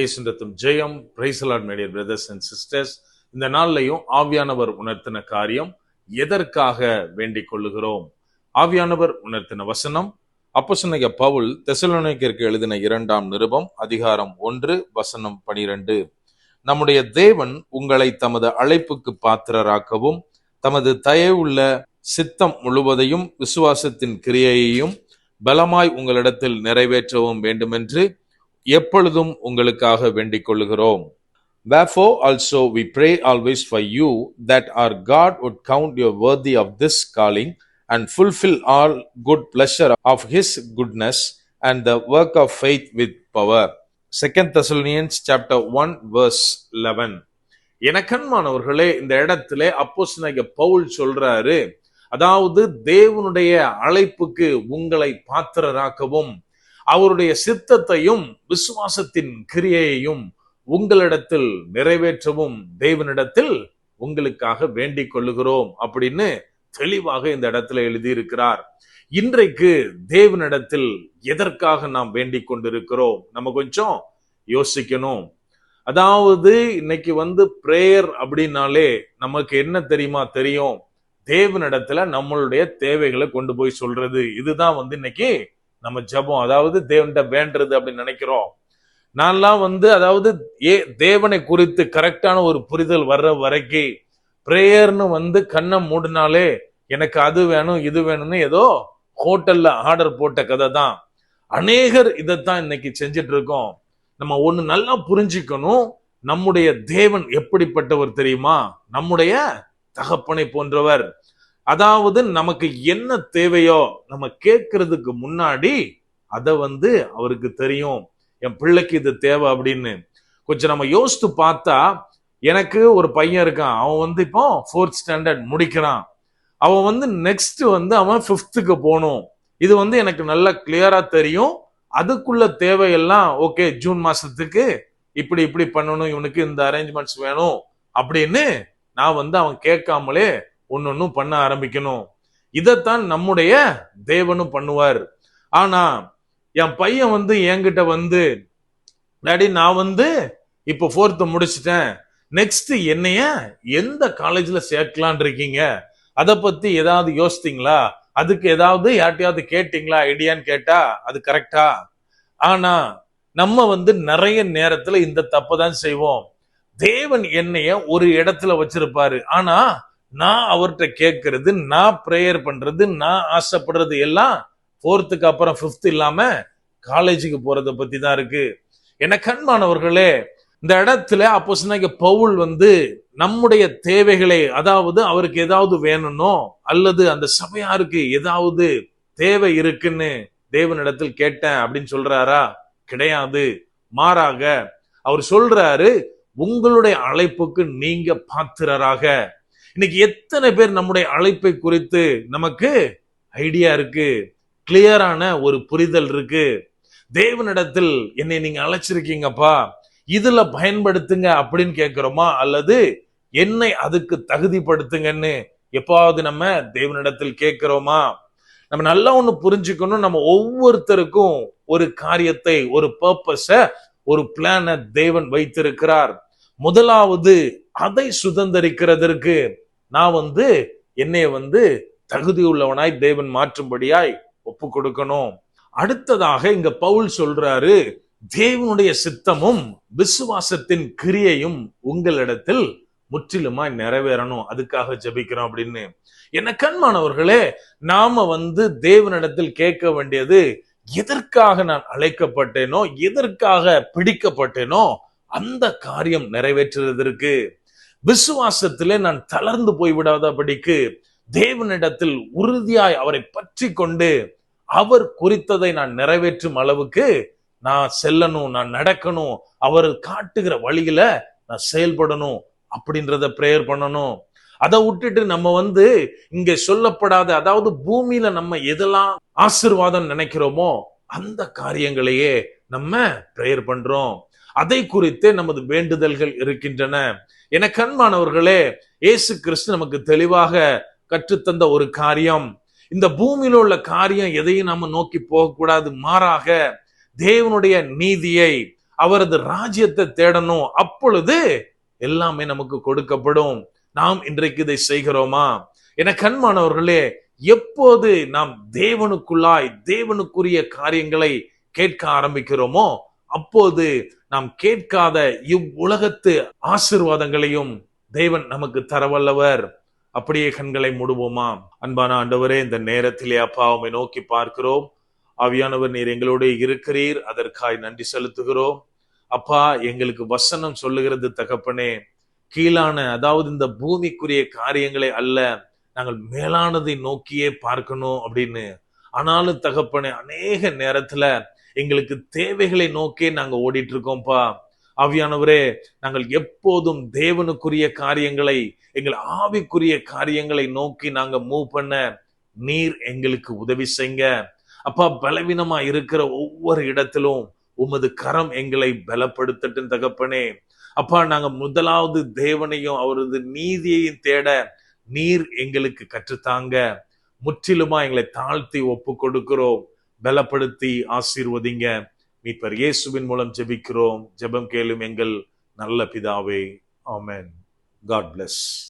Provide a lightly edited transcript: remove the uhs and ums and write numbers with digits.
ஏசுண்டத்தும் ஜெயம். Praise the lord my dear brothers and sisters. இந்த நாள்லையும் ஆவியானவர் உணர்த்தின காரியம், எதற்காக வேண்டிக் கொள்ளுகிறோம். ஆவியானவர் உணர்த்தின வசனம் அப்போஸ்தலனாகிய பவுல் தெசலோனிக்கேயருக்கு எழுதின 2ஆம் நிருபம் அதிகாரம் 1 வசனம் 12. நம்முடைய தேவன் உங்களை தமது அழைப்புக்கு பாத்திரராக்கவும் தமது தயவுள்ள சித்தம் முழுவதையும் விசுவாசத்தின் கிரியையையும் பலமாய் உங்களிடத்தில் நிறைவேற்றவும் வேண்டுமென்று எப்பொழுதும் உங்களுக்காக வேண்டிக் கொள்ளுகிறோம். Wherefore also we pray always for you, that our God would count you worthy of this calling, and fulfill all good pleasure of his goodness, and the work of faith with power. 2 Thessalonians chapter 1 verse 11. எனக்கன்மானவர்களே, இந்த இடத்துல அப்போஸ்தலனாகிய பவுல் சொல்றாரு, அதாவது தேவனுடைய அழைப்புக்கு உங்களை பாத்திரராக்கவும் அவருடைய சித்தத்தையும் விசுவாசத்தின் கிரியையையும் உங்களிடத்தில் நிறைவேற்றவும் தேவனிடத்தில் உங்களுக்காக வேண்டிக் கொள்ளுகிறோம் அப்படின்னு தெளிவாக இந்த இடத்துல எழுதியிருக்கிறார். இன்றைக்கு தேவனிடத்தில் எதற்காக நாம் வேண்டிக் கொண்டிருக்கிறோம், நம்ம கொஞ்சம் யோசிக்கணும். அதாவது இன்னைக்கு பிரேயர் அப்படின்னாலே நமக்கு என்ன தெரியும், தேவனிடத்துல நம்மளுடைய தேவைகளை கொண்டு போய் சொல்றது. இதுதான் இன்னைக்கு நம்ம ஜெபம், அதாவது தேவன்கிட்ட வேண்டுறது அப்படின்னு நினைக்கிறோம். நான்லாம் அதாவது தேவனை குறித்து கரெக்டான ஒரு புரிதல் வர்ற வரைக்கும் பிரேயர்னு கண்ணை மூடினாலே எனக்கு அது வேணும் இது வேணும்னு ஏதோ ஹோட்டல்ல ஆர்டர் போட்ட கதை தான். அநேகர் இதைத்தான் இன்னைக்கு செஞ்சிட்டு இருக்கோம். நம்ம ஒண்ணு நல்லா புரிஞ்சுக்கணும், நம்முடைய தேவன் எப்படிப்பட்டவர் தெரியுமா? நம்முடைய தகப்பனை போன்றவர். அதாவது நமக்கு என்ன தேவையோ நம்ம கேட்கறதுக்கு முன்னாடி அத அவருக்கு தெரியும், என் பிள்ளைக்கு இது தேவை அப்படின்னு. கொஞ்சம் நம்ம யோசித்து பார்த்தா, எனக்கு ஒரு பையன் இருக்கான், அவன் இப்போ 4th ஸ்டாண்டர்ட் முடிக்கிறான். அவன் நெக்ஸ்ட் அவன் 5th போகணும். இது எனக்கு நல்லா கிளியரா தெரியும். அதுக்குள்ள தேவையெல்லாம் ஓகே, ஜூன் மாசத்துக்கு இப்படி இப்படி பண்ணணும், இவனுக்கு இந்த அரேஞ்ச்மெண்ட்ஸ் வேணும் அப்படின்னு நான் அவன் கேட்காமலே ஒன்னொன்னும் பண்ண ஆரம்பிக்கணும். இதத்தான் நம்முடைய தேவனும் பண்ணுவார். ஆனா என் பையன் என்கிட்ட டாடி நான் இப்போ 4th முடிச்சிட்டேன், நெக்ஸ்ட் என்னைய எந்த காலேஜ்ல சேர்க்கலான் இருக்கீங்க, அதை பத்தி ஏதாவது யோசித்தீங்களா, அதுக்கு ஏதாவது யார்ட்டையாவது கேட்டீங்களா, ஐடியான்னு கேட்டா அது கரெக்டா? ஆனா நம்ம நிறைய நேரத்துல இந்த தப்பதான் செய்வோம். தேவன் என்னைய ஒரு இடத்துல வச்சிருப்பாரு, ஆனா நான் அவர்கிட்ட கேட்கறது, நான் பிரேயர் பண்றது, நான் ஆசைப்படுறது எல்லாம் 4th அப்புறம் 5th இல்லாம காலேஜுக்கு போறத பத்தி தான் இருக்கு. எனக்கு அன்பானவர்களே, இந்த இடத்துல அப்போஸ்தலனாகிய பவுல் நம்முடைய தேவைகளை, அதாவது அவருக்கு ஏதாவது வேணும்னோ அல்லது அந்த சபையாருக்கு ஏதாவது தேவை இருக்குன்னு தேவனிடத்தில் கேட்டேன் அப்படின்னு சொல்றாரா? கிடையாது. மாறாக அவர் சொல்றாரு, உங்களுடைய அழைப்புக்கு நீங்க பாத்திரராக. இன்னைக்கு எத்தனை பேர் நம்முடைய அழைப்பை குறித்து நமக்கு ஐடியா இருக்கு, கிளியரான ஒரு புரிதல் இருக்கு. தேவனிடத்தில் என்னை நீங்க அழைச்சிருக்கீங்கப்பா, இதுல பயன்படுத்துங்க அப்படின்னு கேட்கிறோமா, அல்லது என்னை அதுக்கு தகுதிப்படுத்துங்கன்னு எப்பாவது நம்ம தேவனிடத்தில் கேட்கிறோமா? நம்ம நல்லா ஒண்ணு புரிஞ்சுக்கணும், நம்ம ஒவ்வொருத்தருக்கும் ஒரு காரியத்தை, ஒரு பர்பஸ, ஒரு பிளான தேவன் வைத்திருக்கிறார். முதலாவது அதை சுதந்திரிக்கிறதற்கு நான் என்னைய தகுதி உள்ளவனாய் தேவன் மாற்றும்படியாய் ஒப்பு கொடுக்கணும். அடுத்ததாக இங்க பவுல் சொல்றாரு, தேவனுடைய சித்தமும் விசுவாசத்தின் கிரியையும் உங்களிடத்தில் முற்றிலுமாய் நிறைவேறணும், அதுக்காக ஜெபிக்கிறோம் அப்படின்னு. என்ன கண்மானவர்களே, நாம தேவனிடத்தில் கேட்க வேண்டியது, எதற்காக நான் அழைக்கப்பட்டேனோ, எதற்காக பிடிக்கப்பட்டேனோ அந்த காரியம் நிறைவேற்றுவதற்கு. விசுவாசத்திலே நான் தளர்ந்து போய்விடாதபடிக்கு தேவனிடத்தில் உறுதியாய் அவரை பற்றி கொண்டு அவர் குறித்ததை நான் நிறைவேற்றும் அளவுக்கு நான் செல்லணும், நான் நடக்கணும், அவர் காட்டுகிற வழியில நான் செயல்படணும் அப்படின்றத பிரேயர் பண்ணணும். அதை விட்டுட்டு நம்ம இங்க சொல்லப்படாத, அதாவது பூமியில நம்ம எதெல்லாம் ஆசீர்வாதம் நினைக்கிறோமோ அந்த காரியங்களையே நம்ம பிரேயர் பண்றோம். அதை குறித்தே நமது வேண்டுதல்கள் இருக்கின்றன. எனக்கு அன்பானவர்களே, இயேசு கிறிஸ்து நமக்கு தெளிவாக கற்றுத்தந்த ஒரு காரியம், இந்த பூமியில உள்ள காரியம் எதையும் நம்ம நோக்கி போகக்கூடாது, மாறாக தேவனுடைய நீதியை, அவரது ராஜ்யத்தை தேடணும். அப்பொழுது எல்லாமே நமக்கு கொடுக்கப்படும். நாம் இன்றைக்கு இதை செய்கிறோமா? என கண்மானவர்களே, எப்போது நாம் தேவனுக்குள்ளாய் தேவனுக்குரிய காரியங்களை கேட்க ஆரம்பிக்கிறோமோ அப்போது நாம் கேட்காத இவ்வுலகத்து ஆசீர்வாதங்களையும் தேவன் நமக்கு தரவல்லவர். அப்படியே கண்களை மூடுவோமா? அன்பான ஆண்டவரே, இந்த நேரத்திலே அப்பா உம்மை நோக்கி பார்க்கிறோம். ஆவியானவர், நீர் எங்களோடு இருக்கிறீர், அதற்காய் நன்றி செலுத்துகிறோம். அப்பா, எங்களுக்கு வசனம் சொல்லுகிறது தகப்பனே, கீழான, அதாவது இந்த பூமிக்குரிய காரியங்களை அல்ல, நாங்கள் மேலானதை நோக்கியே பார்க்கணும் அப்படின்னு. ஆனாலும் தகப்பனே, அநேக நேரத்துல எங்களுக்கு தேவைகளை நோக்கே நாங்க ஓடிட்டு இருக்கோம்ப்பா. ஆவியானவரே, நாங்கள் எப்போதும் தேவனுக்குரிய காரியங்களை, எங்கள் ஆவிக்குரிய காரியங்களை நோக்கி நாங்க மூவ் பண்ண நீர் எங்களுக்கு உதவி செய்யுங்க. அப்பா, பலவீனமா இருக்கிற ஒவ்வொரு இடத்திலும் உமது கரம் எங்களை பலப்படுத்தட்டும் தகப்பனே. அப்பா, நாங்க முதலாவது தேவனையும் அவரது நீதியையும் தேட நீர் எங்களுக்கு கற்றுத்தாங்க. முற்றிலுமா எங்களை தாழ்த்தி ஒப்பு கொடுக்கிறோம். பலப்படுத்தி ஆசீர்வதிங்க. மீட்பர் இயேசுவின் மூலம் ஜெபிக்கிறோம். ஜெபம் கேளும் எங்கள் நல்ல பிதாவே. ஆமென். God bless.